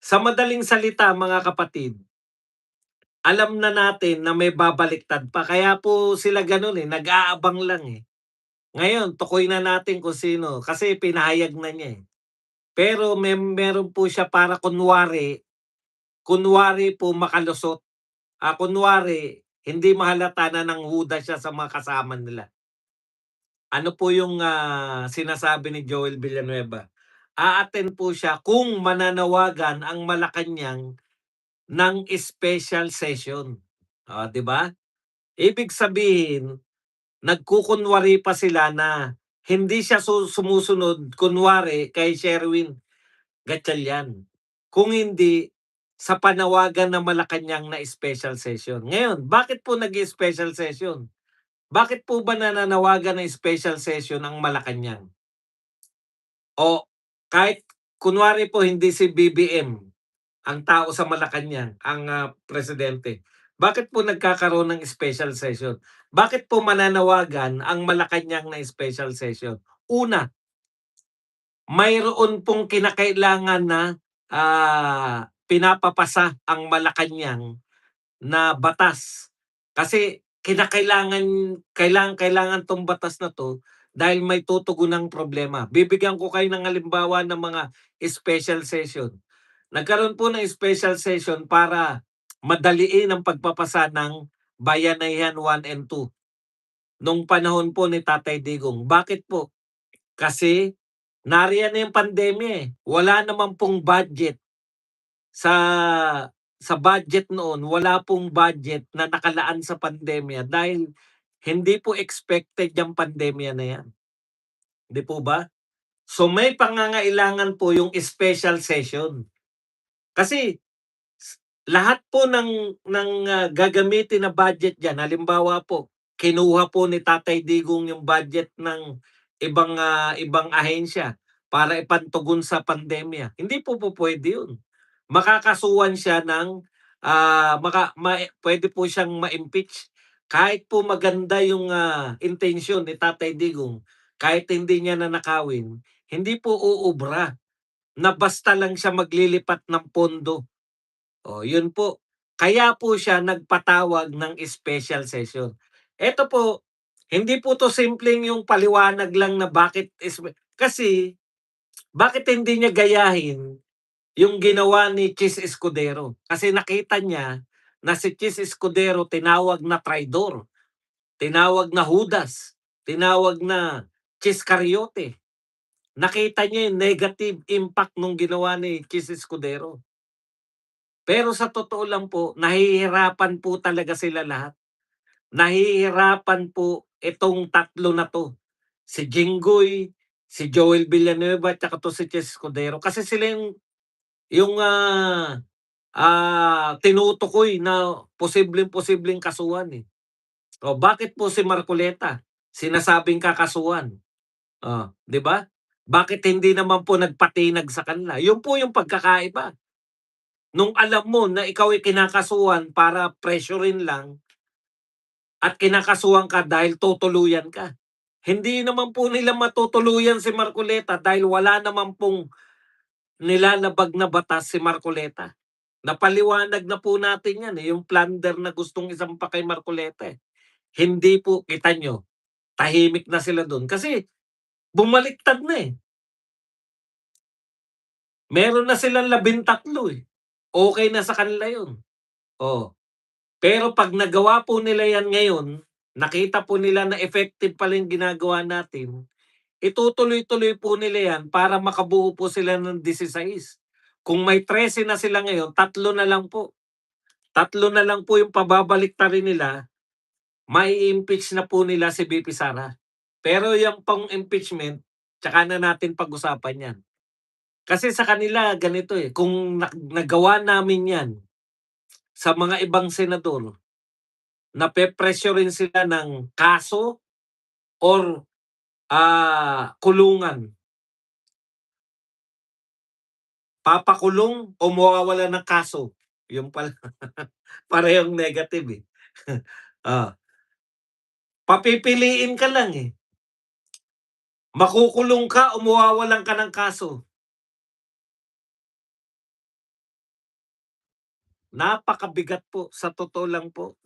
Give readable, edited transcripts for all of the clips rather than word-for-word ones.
Sa madaling salita mga kapatid, alam na natin na may babaliktad pa kaya po sila gano'n, nag-aabang lang, eh. Ngayon tukoy na natin kung sino kasi pinahayag na niya, eh. Pero meron po siya para kunwari, kunwari po makalusot, kunwari hindi mahalata na nanghuda siya sa mga kasama nila. Ano po yung, sinasabi ni Joel Villanueva, a-attend po siya kung mananawagan ang Malacanang ng special session. 'Di ba? Ibig sabihin, nagkukunwari pa sila na hindi siya sumusunod kunwari kay Sherwin Gatchalian. Kung hindi, sa panawagan ng Malacanang na special session. Ngayon, bakit po nag-i-special session? Bakit po ba nananawagan ng special session ang Malacanang? O kahit kunwari po hindi si BBM ang tao sa Malacanang, ang, presidente. Bakit po nagkakaroon ng special session? Bakit po mananawagan ang Malacanang na special session? Una, mayroon pong kinakailangan na, pinapapasa ang Malacanang na batas. Kasi kailangan 'tong batas na 'to dahil may tutugunang problema. Bibigyan ko kayo ng halimbawa ng mga special session. Nagkaroon po ng special session para madaliin ang pagpapasa ng Bayanihan 1 and 2 nung panahon po ni Tatay Digong. Bakit po? Kasi nariyan na yung pandemya, eh. Wala naman pong budget sa budget noon, wala pong budget na nakalaan sa pandemya dahil hindi po expected yang pandemya na yan, 'di po ba? So may pangangailangan po yung special session. Kasi lahat po ng gagamitin na budget diyan, halimbawa po, kinuha po ni Tatay Digong yung budget ng ibang ahensya para ipantugon sa pandemya. Hindi po pupuwede yun. Makakasuhan siya ng, puwede po siyang ma-impeach. Kahit po maganda yung, intensyon ni Tatay Digong, kahit hindi niya nanakawin, hindi po uubra na basta lang siya maglilipat ng pondo. Yun po. Kaya po siya nagpatawag ng special session. Eto po, hindi po 'to simpleng yung paliwanag lang na kasi bakit hindi niya gayahin yung ginawa ni Chis Escudero? Kasi nakita niya na si Chis Escudero tinawag na traidor, tinawag na Judas, tinawag na Chiscariote. Nakita niya yung negative impact nung ginawa ni Chis Escudero. Pero sa totoo lang po, nahihirapan po talaga sila lahat. Nahihirapan po itong tatlo na 'to, si Jinggoy, si Joel Villanueva, tsaka 'to si Chis Escudero kasi sila yung, tinutukoy na posibleng-posibleng kasuhan, eh. Bakit po si Marcoleta sinasabing kakasuhan? 'Di ba? Bakit hindi naman po nagpatinag sa kanila? Yun po yung pagkakaiba. Nung alam mo na ikaw ay kinakasuhan para pressurin lang at kinakasuhan ka dahil tutuluyan ka. Hindi naman po nila matutuluyan si Marcoleta dahil wala naman pong nilalabag na batas si Marcoleta. Napaliwanag na po natin yan, yung plunder na gustong isampa kay Marcoleta, eh. Hindi po, kita nyo, tahimik na sila dun kasi bumaliktad na, eh. Meron na silang 13, eh. Okey na sa kanila yun. Oh. Pero 'pag nagawa po nila 'yan ngayon, nakita po nila na effective pala yung ginagawa natin, itutuloy-tuloy po nila 'yan para makabuo po sila ng 16. Kung may 13 na sila ngayon, 3 na lang po. 3 na lang po yung pababaliktarin nila, mai-impeach na po nila si VP Sara. Pero yung pang-impeachment, tsaka na natin pag-usapan 'yan. Kasi sa kanila ganito, eh, kung nagawa namin 'yan sa mga ibang senador, nape-pressure rin sila ng kaso or, kulungan. Papakulong o mawawalan ng kaso, yung pala parehong negative, eh. Ah, papipiliin ka lang, eh, makukulong ka o mawawalan ka ng kaso. Napakabigat po, sa totoo lang po.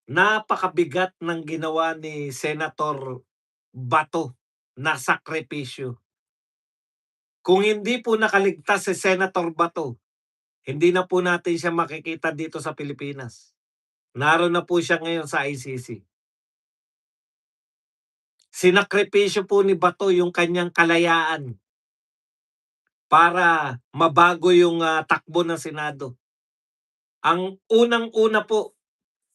Napakabigat ng ginawa ni Senator Bato na sakripisyo. Kung hindi po nakaligtas si Senator Bato, hindi na po natin siya makikita dito sa Pilipinas. Naroon na po siya ngayon sa ICC. Sinakripisyo po ni Bato yung kanyang kalayaan para mabago yung, takbo ng Senado. Ang unang-una po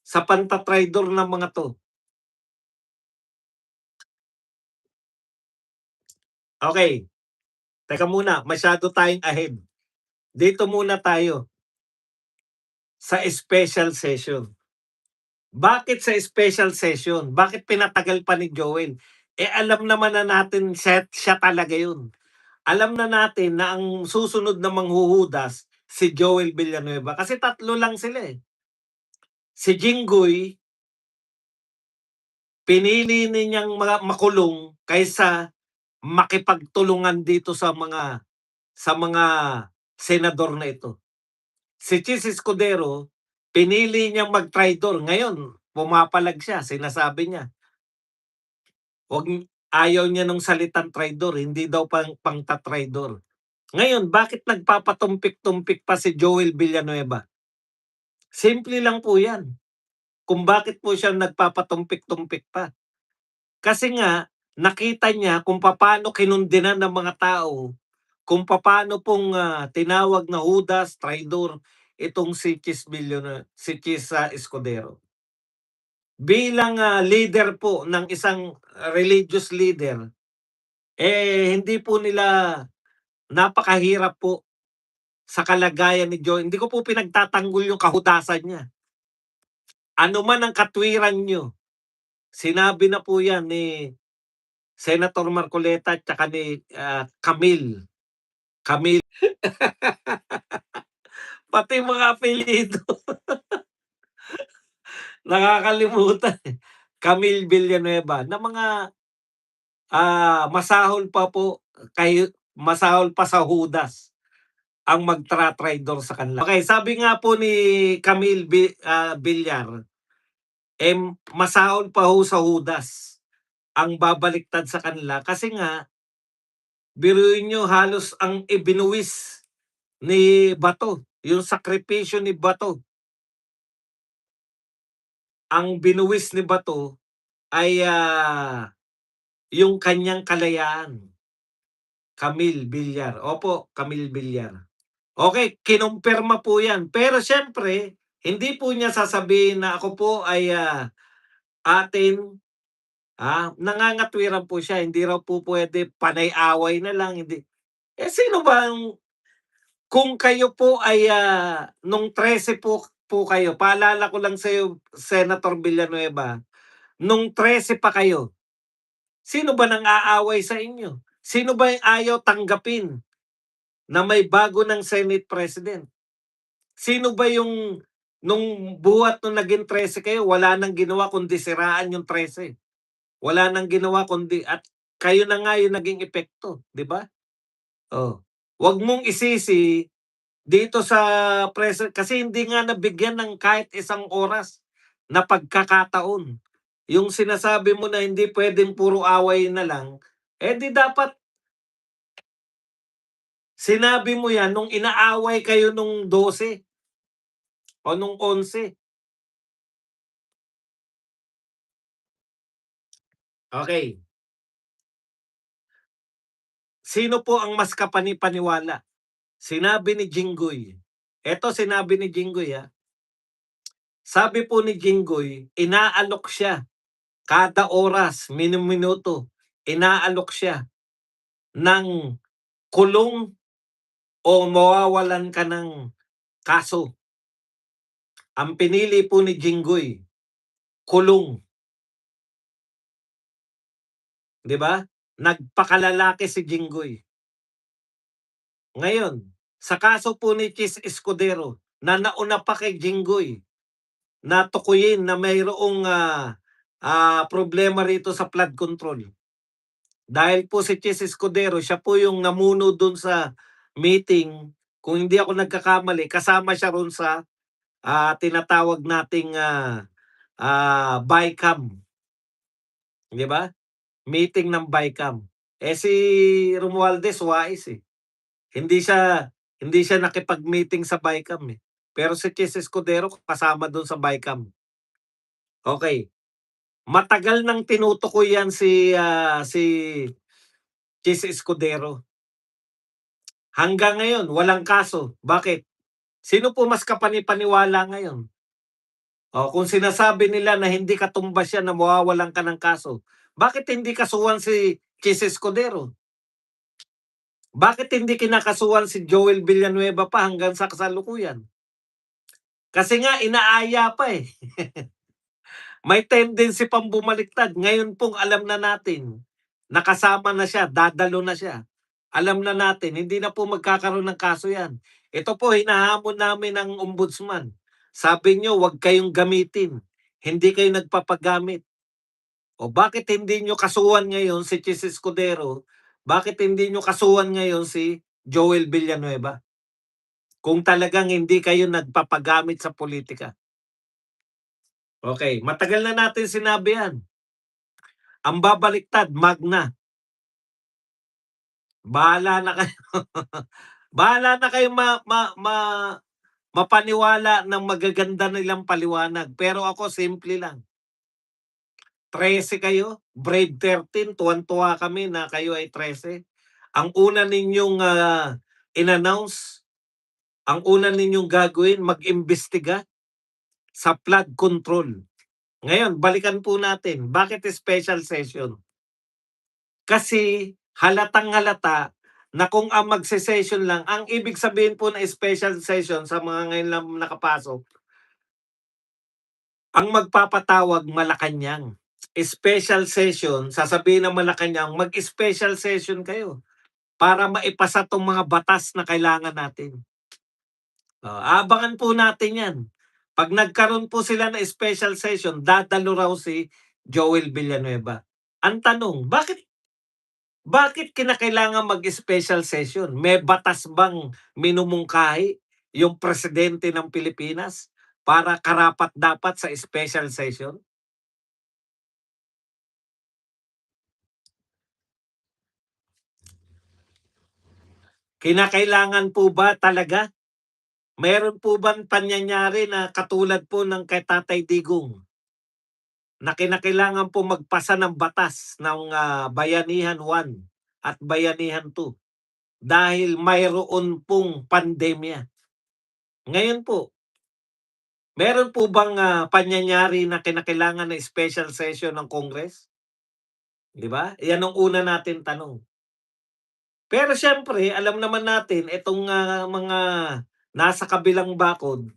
sa panta-traydor ng mga 'to. Okay, teka muna, masyado tayong ahead. Dito muna tayo sa special session. Bakit sa special session? Bakit pinatagal pa ni Joel? Eh, alam naman na natin siya talaga yun. Alam na natin na ang susunod na manghuhudas si Joel Villanueva kasi tatlo lang sila, eh. Si Jinggoy, pinili niyang makulong kaysa makipagtulungan dito sa mga senador na ito. Si Chis Escudero, pinili niyang mag-traitor. Ngayon, pumapalag siya, sinasabi niya, wag ayaw niya nung salitang traidor, hindi daw pangta-traidor. Ngayon, bakit nagpapatumpik-tumpik pa si Joel Villanueva? Simple lang po 'yan, kung bakit po siya nagpapatumpik-tumpik pa. Kasi nga, nakita niya kung papaano kinundenan ng mga tao, kung papaano pong, tinawag na Judas, traidor, itong si Chis, Escudero. Bilang, leader po ng isang religious leader, hindi po nila napakahirap po sa kalagayan ni Joy. Hindi ko po pinagtatanggol yung kahudasan niya. Ano man ang katwiran niyo, sinabi na po yan ni Senator Marcoleta at saka ni, Camille. Camille, pati mga apelyido nakakalimutan, eh. Camille Villanueva na mga, masahol pa po masahol pa sa Judas ang magtra-traidor sa kanila. Okay, sabi nga po ni Camille Villar, masahol pa ho sa Judas ang babaliktad sa kanila kasi nga biruin niyo halos ang ibinuwis ni Bato, yung sakripisyo ni Bato. Ang binuwis ni Bato ay, yung kanyang kalayaan. Camille Villar, opo, Camille Villar. Okay, kinumpirma po 'yan. Pero siyempre, hindi po niya sasabihin na ako po ay, atin, nangangatwiran po siya. Hindi raw po puwede panay-away na lang, hindi. Eh, sino bang kung kayo po ay, nung 13 po kayo, paalala ko lang sa'yo, Senator Villanueva, nung 13 pa kayo, sino ba nang-aaway sa inyo? Sino ba yung ayaw tanggapin na may bago ng Senate President? Sino ba yung nung buhat nung naging 13 kayo wala nang ginawa kundi siraan yung 13. Wala nang ginawa kundi at kayo na nga yung naging epekto, 'di ba? Oh, 'wag mong isisi dito sa kasi hindi nga nabigyan ng kahit isang oras na pagkakataon. Yung sinasabi mo na hindi puwedeng puro away na lang, eh, di dapat sinabi mo 'yan nung inaaway kayo nung 12 o nung 11. Okay. Sino po ang mas kapani-paniwala? Sinabi ni Jinggoy. Eto sinabi ni Jinggoy, Sabi po ni Jinggoy, inaalok siya kada oras, minuto, inaalok siya ng kulong o mawawalan ka ng kaso. Ang pinili po ni Jinggoy, kulong, 'di ba? Nagpakalalaki si Jinggoy. Ngayon, sa kaso po ni Chis Escudero na nauna pa kay Jinggoy, na tukuyin na mayroong, problema rito sa flood control. Dahil po si Chis Escudero, siya po yung namuno dun sa meeting Kung hindi ako nagkakamali kasama siya ro'n sa, tinatawag nating, BICAM, 'di ba? Meeting ng BICAM. Eh, si Romualdez wais, eh. Hindi siya hindi siya nakipag-meeting sa BICAM, eh. Pero si Chis Escudero kasama dun sa BICAM. Okey, matagal nang tinutukoy yan si Chis Escudero. Hanggang ngayon walang kaso. Bakit? Sino po mas kapani-paniwala ngayon? Oh, kung sinasabi nila na hindi katumbas yan na mawawalan ka ng kaso, bakit hindi kasuhan si Chis Escudero? Bakit hindi kinakasuhan si Joel Villanueva pa hanggang sa kasalukuyan? Kasi nga inaaya pa, eh. May tendency pang bumaliktad. Ngayon pong alam na natin, nakasama na siya, dadalo na siya. Alam na natin, hindi na po magkakaroon ng kaso yan. Ito po, hinahamon namin ng ombudsman. Sabi niyo, huwag kayong gamitin. Hindi kayo nagpapagamit. O bakit hindi nyo kasuhan ngayon si Chis Escudero? Bakit hindi nyo kasuhan ngayon si Joel Villanueva? Kung talagang hindi kayo nagpapagamit sa politika. Okay, matagal na natin sinabi yan. Ang babaliktad, Magna. Bahala na kayo. Bahala na kayo mapaniwala ng magaganda nilang paliwanag. Pero ako simple lang. 13 kayo, Brave 13, tuwan-tuwa kami na kayo ay 13. Ang una ninyong in-announce, ang una ninyong gagawin, mag-imbestiga sa flood control. Ngayon, balikan po natin, bakit special session? Kasi halatang-halata na kung ang magse-session lang, ang ibig sabihin po na special session sa mga ngayon lang nakapasok, ang magpapatawag Malacanang. Special session, sasabihin ng Malacanang, mag-special session kayo para maipasa 'tong mga batas na kailangan natin. Aabangan po natin 'yan. 'Pag nagkaroon po sila ng special session, dadalo raw si Joel Villanueva. Ang tanong, bakit kinakailangan mag-special session? May batas bang minumungkahi yung presidente ng Pilipinas para karapat-dapat sa special session? Kinakailangan po ba talaga? Meron po bang panyayari na katulad po ng kay Tatay Digong na kinakailangan po magpasa ng batas ng Bayanihan 1 at Bayanihan 2 dahil mayroon pong pandemya? Ngayon po, meron po bang panyayari na kinakailangan na special session ng Congress? 'Di ba? Yan ang una natin tanong. Pero siyempre alam naman natin itong mga nasa kabilang bakod,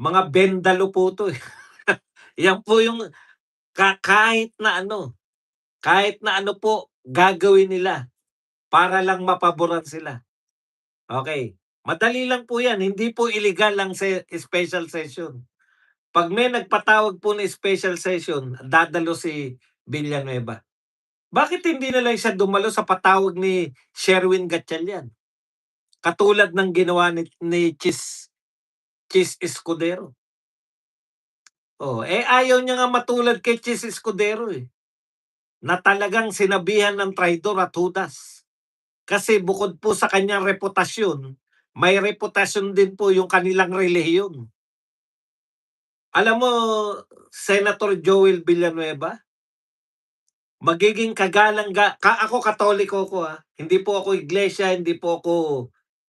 mga bendalo po 'to, eh. Yan po yung kahit na ano po gagawin nila para lang mapaboran sila. Okay, madali lang po yan, hindi po illegal ang special session. 'Pag may nagpatawag po ng special session, dadalo si Villanueva. Bakit hindi na lang siya dumalo sa patawag ni Sherwin Gatchalian? Katulad ng ginawa ni Chis Escudero. Oh, eh, ayaw niya nga matulad kay Chis Escudero, eh, na talagang sinabihan ng traidor at hudas. Kasi bukod po sa kanyang reputasyon, may reputasyon din po yung kanilang relihiyon. Alam mo, Senator Joel Villanueva, magiging ako Katoliko ko, hindi po ako iglesia, hindi po ako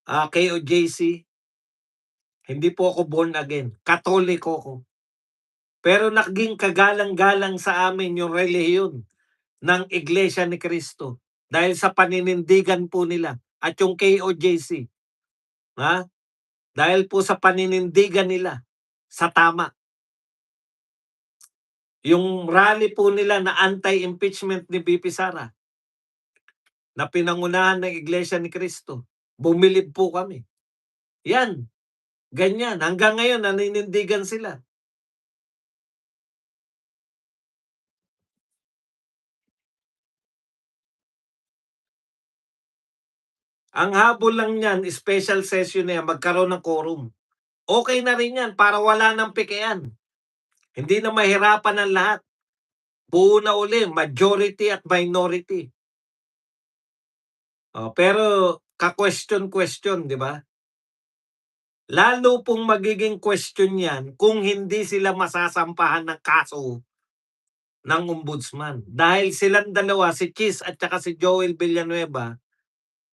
KOJC, hindi po ako born again, Katoliko ko. Pero naging kagalang-galang sa amin yung relihiyon ng Iglesia ni Cristo dahil sa paninindigan po nila at yung KOJC, ha? Dahil po sa paninindigan nila sa tama. Yung rally po nila na anti-impeachment ni VP Sara na pinangunahan ng Iglesia ni Cristo, bumilib po kami. Yan, ganyan. Hanggang ngayon naninindigan sila. Ang habol lang niyan, special session na yan, magkaroon ng quorum. Okey na rin yan para wala ng pekean. Hindi na mahirapan ang lahat. Buo na uli majority at minority. Oh, pero ka-question-question, 'di ba? Lalo pong magiging question 'yan kung hindi sila masasampahan ng kaso ng ombudsman. Dahil silang dalawa, si Chis at saka si Joel Villanueva,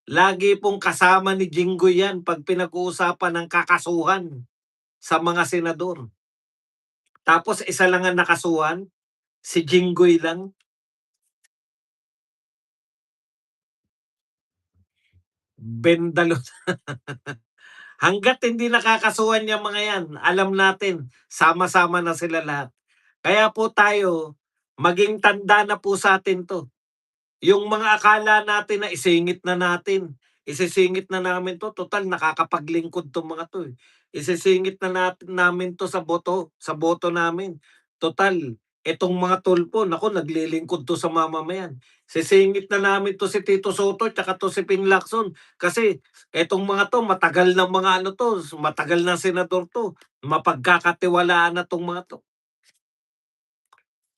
lagi pong kasama ni Jinggoy 'yan 'pag pinag-uusapan ng kakasuhan sa mga senador. Tapos isa lang ang nakasuhan, si Jinggoy lang. Bendalo. Hangga't hindi nakakasuhan yang mga 'yan, alam natin sama-sama na sila lahat. Kaya po tayo, maging tanda na po sa'tin 'to. Yung mga akala natin na isingit na natin, isisingit na namin 'to, total nakakapaglingkod 'tong mga 'to, eh. Isisingit na namin 'to sa boto namin. Total itong mga tulpo, naku, naglilingkod 'to sa mamamayan. Sisingit na namin 'to si Tito Soto tsaka 'to si Ping Lacson kasi etong mga 'to matagal ng mga ano 'to, matagal ng senador 'to, mapagkakatiwalaan na 'tong mga 'to.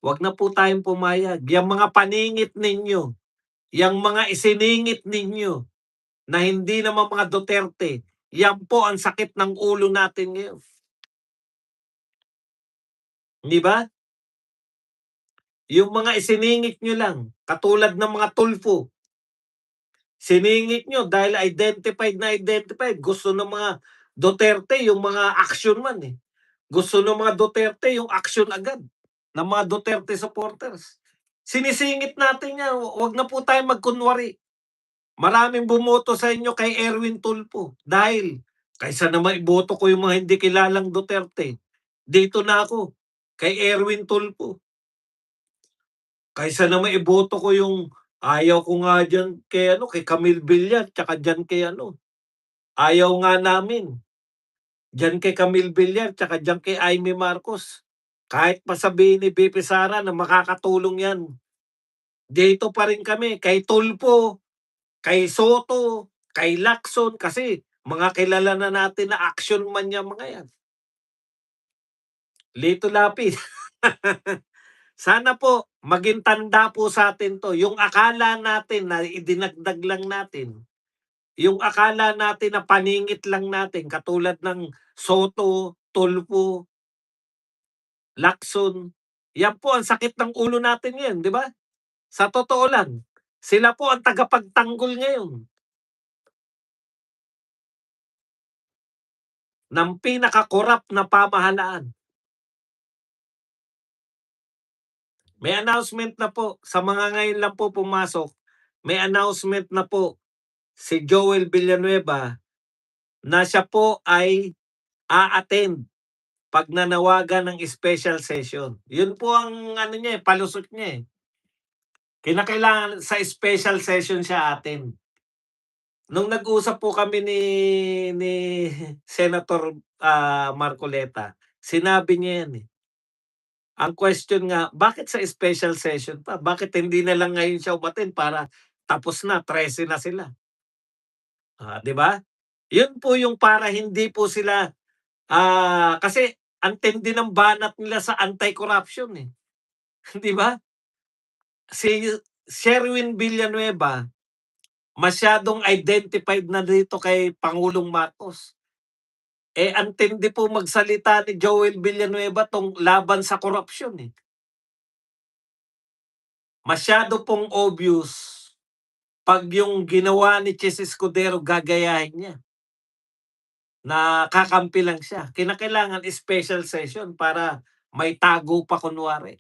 'Wag na po tayong pumayag. Yang mga paningit ninyo, yang mga isiningit ninyo na hindi naman mga Duterte, yan po ang sakit ng ulo natin ngayon, 'di ba? Yung mga isiningit nyo lang, katulad ng mga Tulfo, siningit nyo dahil identified, gusto ng mga Duterte yung mga action man, eh. Gusto ng mga Duterte yung action agad, ng mga Duterte supporters. Sinisingit natin yan, 'wag na po tayong magkunwari. Maraming bumoto sa inyo kay Erwin Tulfo dahil kaysa naman iboto ko yung mga hindi kilalang Duterte, dito na ako kay Erwin Tulfo. Kaysa naman iboto ko yung ayaw ko nga diyan kay ano, kay Camille Villar tsaka diyan kay ano, ayaw nga namin diyan kay Camille Villar tsaka diyan kay Imee Marcos. Kahit pa sabihin ni VP Sara na makakatulong 'yan, dito pa rin kami kay Tulfo, kay Soto, kay Lacson kasi mga kilala na natin na action man yang mga 'yan. Lito Lapid. Sana po maging tanda po sa'tin 'to, yung akala natin na idinagdag lang natin, yung akala natin na paningit lang natin katulad ng Soto, Tulfo, Lacson, yan po ang sakit ng ulo natin ngayon, 'di ba? Sa totoo lang, sila po ang tagapagtanggol ngayon ng pinaka-korap na pamahalaan. May announcement na po sa mga ngayon lang po pumasok, may announcement na po si Joel Villanueva na siya po ay a-attend 'pag nanawagan ng special session. Yun po ang ano niya, eh, palusot niya, eh. Kinakailangan sa special session siya attend. Nung nag-usap po kami ni Senator, Marcoleta, sinabi niya yan, eh. Ang question nga, bakit sa special session pa? Bakit hindi na lang ngayon siya umattend para tapos na, 13 na sila, 'di ba? Yun po yung para hindi po sila, kasi ang tindi ng banat nila sa anti-corruption, eh, 'di ba? Si Sherwin Villanueva, masyadong identified na dito kay Pangulong Marcos. Eh, ang tindi po magsalita ni Joel Villanueva laban sa korupsyon, eh. Masyado pong obvious 'pag yung ginawa ni Chis Escudero gagayahin niya, na kakampi lang siya. Kinakailangan special session para may tago pa kunwari.